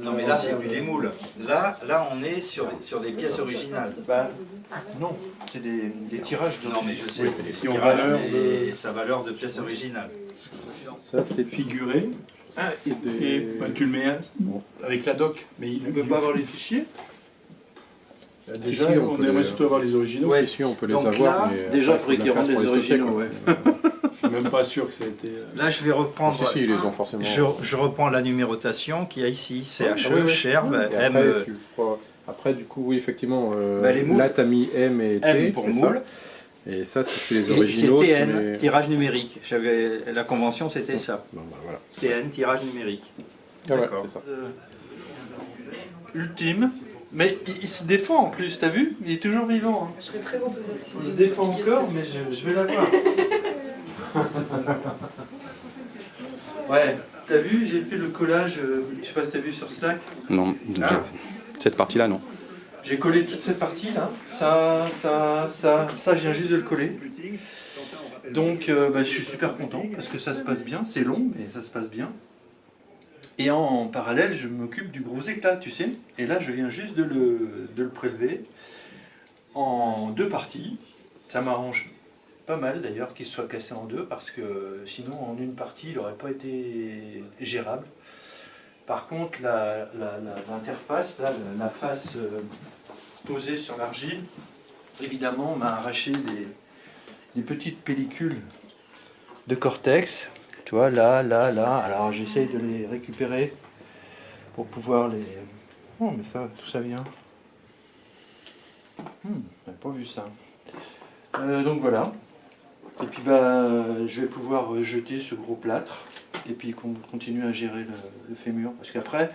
Non mais là c'est plus des moules. Là on est sur des pièces originales. Bah, non, c'est des tirages de... Non mais je sais, qui ont valeur mais sa valeur de pièce originale. Ça, c'est figuré. Ah, Et bah, tu le mets avec la doc. Mais il ne peut pas avoir les fichiers. Déjà, on aimerait surtout avoir les originaux. Ouais, si, on peut les Donc avoir. là, mais déjà, après, il faudrait qu'ils rendent pour les stocker, originaux, quoi. ouais. Je suis même pas sûr que ça a été... Là je vais reprendre. Si, ils les ont forcément. Je reprends la numérotation qu'il y a ici. CHE, oui, oui. Cherve, Et M. après, du coup, oui, effectivement, Bah, les moules. là, tu as mis M et T, M pour c'est moule. ça. Et ça, si c'est les Et originaux, c'est tu TN, mets... tirage numérique. La convention c'était ça. Bon, bah, voilà. TN, tirage numérique. Ah ouais, D'accord. c'est ça. Ultime. Mais il se défend en plus, t'as vu? Il est toujours vivant. Hein. Je serais très enthousiaste. Il se défend encore, mais je vais l'avoir. Ouais, t'as vu, j'ai fait le collage, je sais pas si t'as vu sur Slack. Non, Ah. cette partie-là, non. J'ai collé toute cette partie là, ça, je viens juste de le coller. Donc bah, je suis super content parce que ça se passe bien, c'est long mais ça se passe bien. Et en parallèle, je m'occupe du gros éclat, tu sais. Et là, je viens juste de le prélever en deux parties. Ça m'arrange pas mal d'ailleurs qu'il soit cassé en deux parce que sinon en une partie, il n'aurait pas été gérable. Par contre, l'interface, la face posée sur l'argile, évidemment, m'a arraché les petites pellicules de cortex. Tu vois, là. Alors, j'essaye de les récupérer pour pouvoir les... Oh, mais ça, tout ça vient. J'avais pas vu ça. Donc, voilà. Et puis, bah, je vais pouvoir jeter ce gros plâtre et puis continuer à gérer le fémur. Parce qu'après,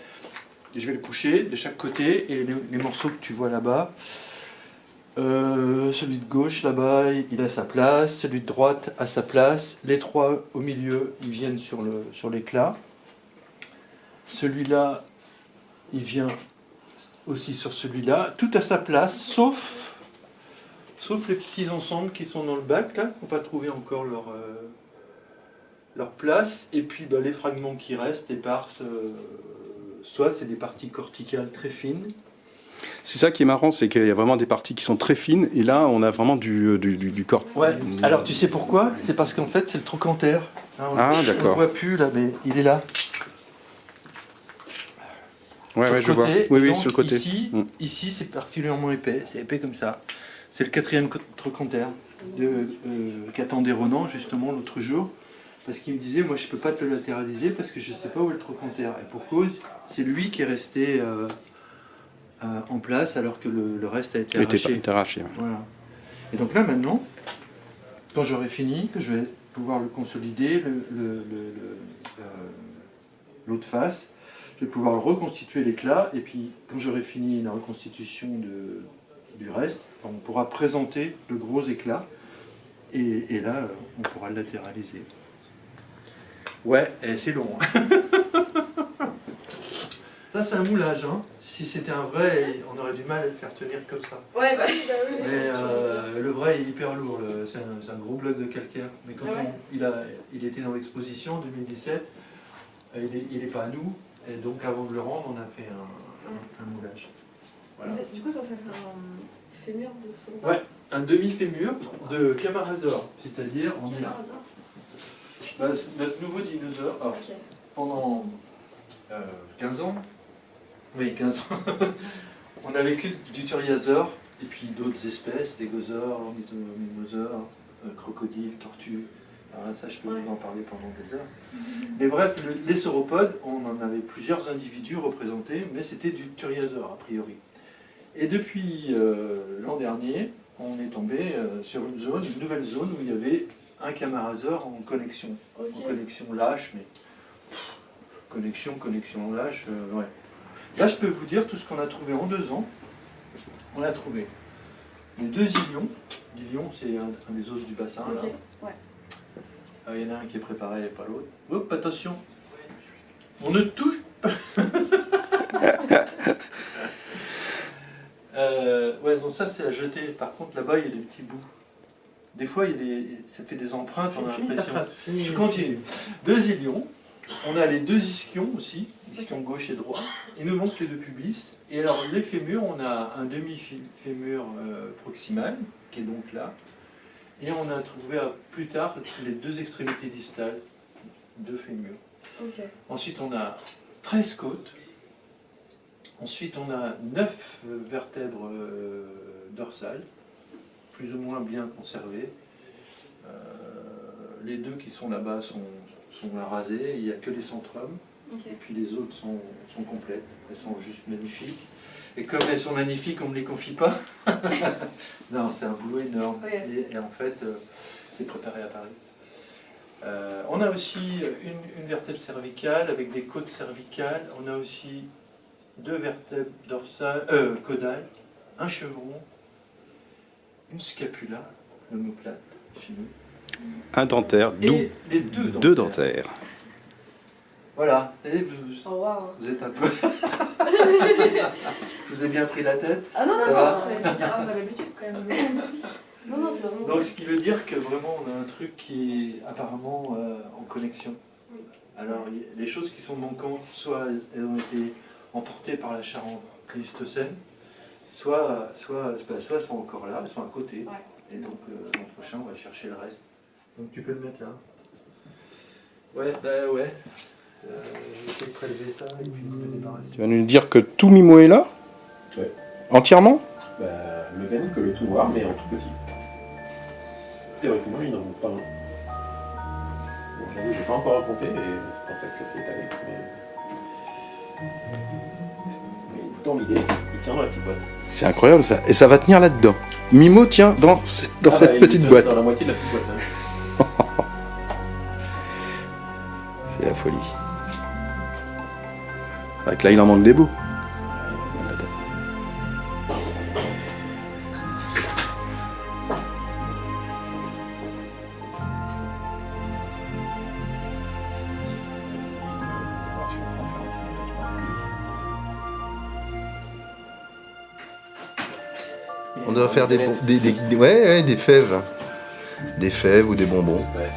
je vais le coucher de chaque côté et les morceaux que tu vois là-bas, celui de gauche là-bas, il a sa place, celui de droite a sa place, les trois au milieu, ils viennent sur l'éclat. Celui-là, il vient aussi sur celui-là, tout à sa place, sauf les petits ensembles qui sont dans le bac, là, qui n'ont pas trouvé encore leur place, et puis bah, les fragments qui restent éparses, soit c'est des parties corticales très fines. C'est ça qui est marrant, c'est qu'il y a vraiment des parties qui sont très fines, et là, on a vraiment du corps. Ouais, alors tu sais pourquoi? C'est parce qu'en fait, c'est le trochanter. Ah, On ne d'accord. le voit plus, là, mais il est là. Ouais, je vois. Oui, Donc, sur le côté. Ici c'est particulièrement épais. C'est épais comme ça. C'est le quatrième trochanter qu'attendait Ronan, justement, l'autre jour. Parce qu'il me disait, moi, je ne peux pas te le latéraliser parce que je ne sais pas où est le trochanter. Et pour cause, c'est lui qui est resté en place alors que le reste a été arraché. Ouais. Voilà. Et donc là, maintenant, quand j'aurai fini, que je vais pouvoir le consolider, l'autre face, je vais pouvoir reconstituer l'éclat, et puis quand j'aurai fini la reconstitution du reste, on pourra présenter le gros éclat, et là, on pourra le latéraliser. Ouais, c'est long. Ça, c'est un moulage, hein. Si c'était un vrai, on aurait du mal à le faire tenir comme ça. Ouais, bah oui. Mais le vrai est hyper lourd, c'est un gros bloc de calcaire. Mais quand il était dans l'exposition en 2017, il n'est pas à nous, et donc avant de le rendre, on a fait un moulage. Voilà. Du coup, ça c'est un fémur de son... Ouais, un demi-fémur de Camarasaur, c'est-à-dire on est là. Bah, notre nouveau dinosaure, pendant 15 ans, oui 15 ans, on a vécu du Turiasaure, et puis d'autres espèces, stégosaures, ornithomimosaures, crocodiles, tortues. Alors là, ça, je peux vous en parler pendant des heures. Mais bref, les sauropodes, on en avait plusieurs individus représentés, mais c'était du Turiasaure, a priori. Et depuis l'an dernier, on est tombé sur une nouvelle zone, où il y avait un Camarasaure en connexion. En connexion lâche, mais... Connexion lâche, ouais. Là, je peux vous dire tout ce qu'on a trouvé en 2 ans. On a trouvé les 2 ilions. L'ilion, c'est un des os du bassin, là. Ouais. Il y en a un qui est préparé et pas l'autre. Hop, attention. On ne touche pas. Ouais, donc ça c'est à jeter. Par contre, là-bas, il y a des petits bouts. Des fois, ça fait des empreintes, on a l'impression. Je continue. 2 ilions. On a les 2 ischions aussi, ischion gauche et droit. Il nous manque les deux pubis. Et alors, les fémurs, on a un demi-fémur proximal, qui est donc là. Et on a trouvé plus tard les deux extrémités distales, deux fémurs. Ok. Ensuite, on a 13 côtes. Ensuite, on a 9 vertèbres dorsales, plus ou moins bien conservées. Les deux qui sont là-bas sont rasées, il n'y a que les centrums. Ok. Et puis les autres sont complètes, elles sont juste magnifiques. Et comme elles sont magnifiques, on ne me les confie pas. Non, c'est un boulot énorme. Ouais. Et en fait, c'est préparé à Paris. On a aussi une vertèbre cervicale avec des côtes cervicales. On a aussi 2 vertèbres dorsales, caudales, un chevron, une scapula, l'omoplate chez nous. Un dentaire, Et les deux dentaires. Voilà, et vous, Oh waouh. vous êtes un peu... Je vous ai bien pris la tête. Ah non, non, Ça non, va mais c'est bien, on a l'habitude quand même. Non, non, c'est vraiment. Donc ce qui veut dire que vraiment on a un truc qui est apparemment en connexion. Oui. Alors les choses qui sont manquantes, soit elles ont été emportées par la Charente Pléistocène, soit sont encore là, elles sont à côté. Ouais. Et donc l'an prochain on va chercher le reste. Donc tu peux le mettre là. Ouais, bah ouais. Je vais essayer de prélever ça et puis de me débarrasser. Tu vas nous dire que tout Mimo est là? Ouais. Entièrement? Bah, le même que le tout noir, mais en tout petit. Théoriquement, il n'en manque pas un. Bon, j'avoue, j'ai pas encore raconté, et c'est pour ça que c'est étalé. Mais dans l'idée, il tient dans la petite boîte. C'est incroyable ça. Et ça va tenir là-dedans. Mimo tient dans cette Il petite est boîte. Dans la moitié de la petite boîte. Hein. C'est la folie. C'est vrai que là il en manque des bouts. On doit faire des fèves. Des fèves ou des bonbons. Ouais.